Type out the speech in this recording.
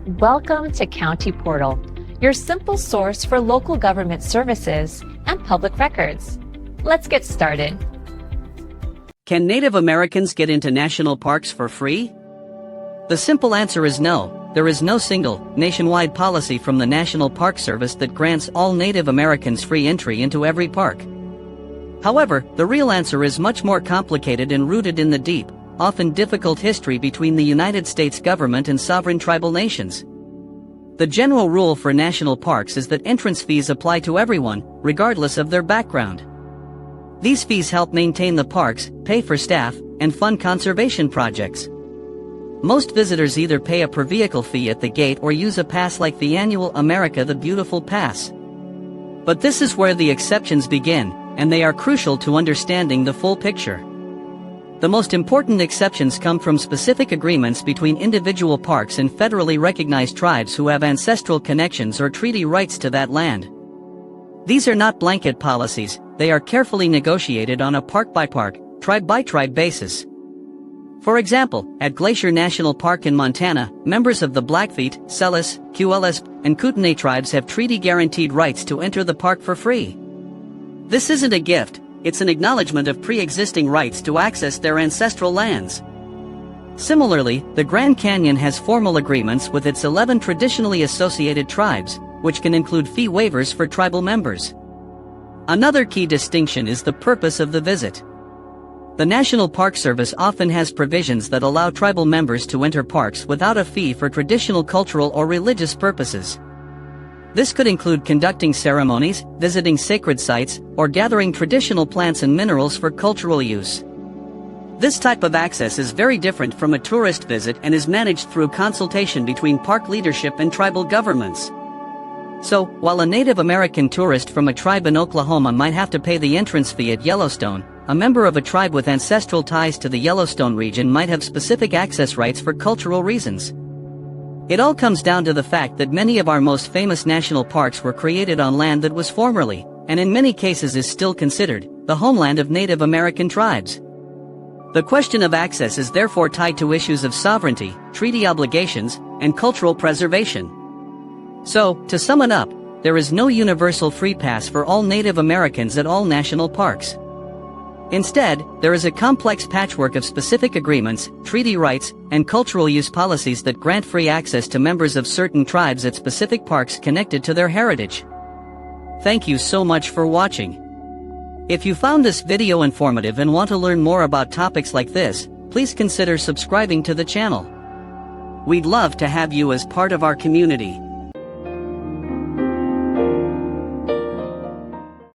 Welcome to County Portal, your simple source for local government services and public records. Let's get started. Can Native Americans get into national parks for free? The simple answer is no. There is no single, nationwide policy from the National Park Service that grants all Native Americans free entry into every park. However, the real answer is much more complicated and rooted in the deep, often difficult history between the United States government and sovereign tribal nations. The general rule for national parks is that entrance fees apply to everyone, regardless of their background. These fees help maintain the parks, pay for staff, and fund conservation projects. Most visitors either pay a per-vehicle fee at the gate or use a pass like the annual America the Beautiful Pass. But this is where the exceptions begin, and they are crucial to understanding the full picture. The most important exceptions come from specific agreements between individual parks and federally recognized tribes who have ancestral connections or treaty rights to that land. These are not blanket policies, they are carefully negotiated on a park-by-park, tribe-by-tribe basis. For example, at Glacier National Park in Montana, members of the Blackfeet, Sellis, QLS, and Kootenai tribes have treaty-guaranteed rights to enter the park for free. This isn't a gift, it's an acknowledgement of pre-existing rights to access their ancestral lands. Similarly, the Grand Canyon has formal agreements with its 11 traditionally associated tribes, which can include fee waivers for tribal members. Another key distinction is the purpose of the visit. The National Park Service often has provisions that allow tribal members to enter parks without a fee for traditional cultural or religious purposes. This could include conducting ceremonies, visiting sacred sites, or gathering traditional plants and minerals for cultural use. This type of access is very different from a tourist visit and is managed through consultation between park leadership and tribal governments. So, while a Native American tourist from a tribe in Oklahoma might have to pay the entrance fee at Yellowstone, a member of a tribe with ancestral ties to the Yellowstone region might have specific access rights for cultural reasons. It all comes down to the fact that many of our most famous national parks were created on land that was formerly, and in many cases is still considered, the homeland of Native American tribes. The question of access is therefore tied to issues of sovereignty, treaty obligations, and cultural preservation. So, to sum it up, there is no universal free pass for all Native Americans at all national parks. Instead, there is a complex patchwork of specific agreements, treaty rights, and cultural use policies that grant free access to members of certain tribes at specific parks connected to their heritage. Thank you so much for watching. If you found this video informative and want to learn more about topics like this, please consider subscribing to the channel. We'd love to have you as part of our community.